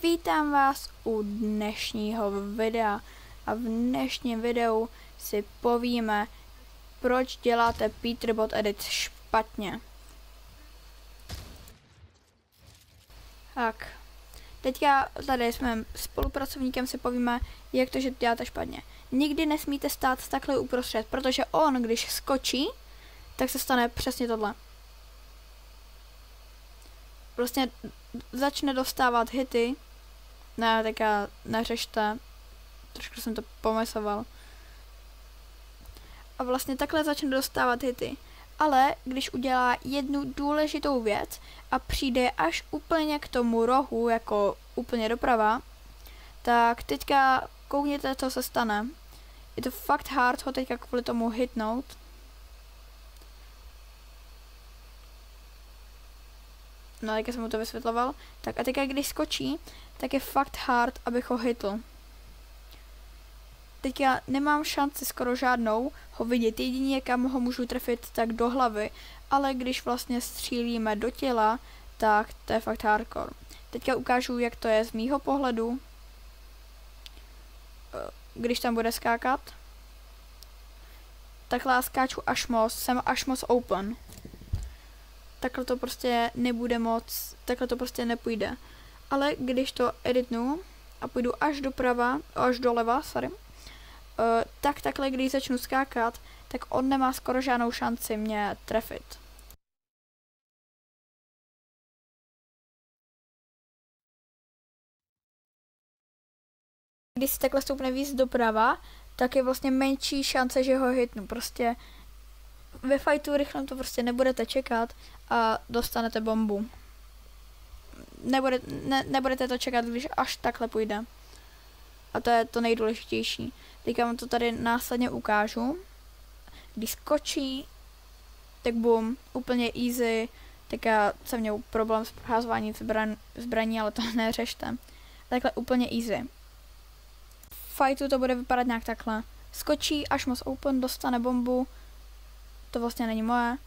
Vítám vás u dnešního videa a v dnešním videu si povíme, proč děláte Peterbot edit špatně. Tak, teďka tady s mým spolupracovníkem si povíme, jak to, že to děláte špatně. Nikdy nesmíte stát takhle uprostřed, protože on, když skočí, tak se stane přesně tohle. Prostě začne dostávat hity. Ne, teďka neřešte. Trošku jsem to pomysoval. A vlastně takhle začne dostávat hity. Ale když udělá jednu důležitou věc a přijde až úplně k tomu rohu, jako úplně doprava, tak teďka koukněte, co se stane. Je to fakt hard ho teďka kvůli tomu hitnout. No, jak jsem mu to vysvětloval. Tak a teďka, když skočí, tak je fakt hard, abych ho hitl. Teďka nemám šanci skoro žádnou ho vidět. Jedině, kam ho můžu trefit, tak do hlavy. Ale když vlastně střílíme do těla, tak to je fakt hardcore. Teďka ukážu, jak to je z mýho pohledu. Když tam bude skákat. Takhle skáču až moc, jsem až moc open. Takhle to prostě nebude moc, takhle to prostě nepůjde. Ale když to editnu a půjdu až doprava, až doleva, sorry, tak takhle, když začnu skákat, tak on nemá skoro žádnou šanci mě trefit. Když si takhle stoupne víc doprava, tak je vlastně menší šance, že ho hitnu. Prostě ve fightu rychle to prostě nebudete čekat a dostanete bombu. Nebudete to čekat, když až takhle půjde. A to je to nejdůležitější. Teďka vám to tady následně ukážu. Když skočí, tak boom, úplně easy. Teďka jsem měl problém s prohazováním zbraní, ale to neřešte. Takhle úplně easy. V fightu to bude vypadat nějak takhle. Skočí, až moc open, dostane bombu. To vlastně není moje.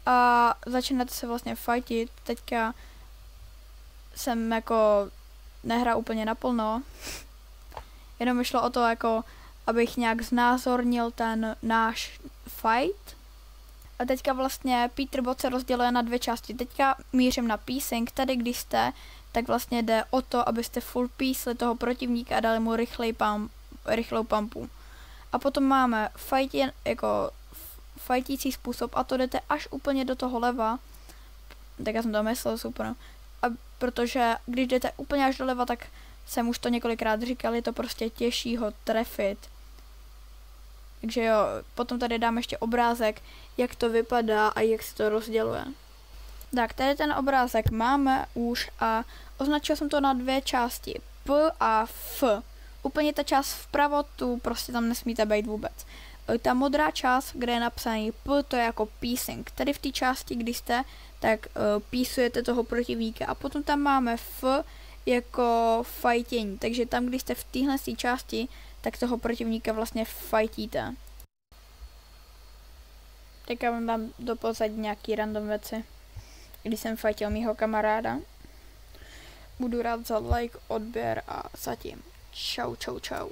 A začínáte se vlastně fightit. Teďka jsem jako nehrál úplně naplno. Jenom mi šlo o to, jako abych nějak znázornil ten náš fight. A teďka vlastně Peterbot se rozděluje na dvě části. Teďka mířím na piecing. Tady když jste, tak vlastně jde o to, abyste full piecli toho protivníka a dali mu rychlou pumpu. A potom máme fightící způsob a to jdete až úplně do toho leva. Tak já jsem to myslel, super. A protože když jdete úplně až doleva, tak jsem už to několikrát říkal, je to prostě těžší ho trefit. Takže jo, potom tady dám ještě obrázek, jak to vypadá a jak se to rozděluje. Tak, tady ten obrázek máme už a označil jsem to na dvě části. P a F. Úplně ta část vpravo, tu prostě tam nesmíte být vůbec. Ta modrá část, kde je napsaný P, to je jako piecing. Tady v té části, když jste, tak písujete toho protivníka. A potom tam máme F jako fighting. Takže tam, když jste v téhle části, tak toho protivníka vlastně fightíte. Teďka vám dám do pozadí nějaký random věci. Když jsem fightil mýho kamaráda. Budu rád za like, odběr a zatím. Čau, čau, čau.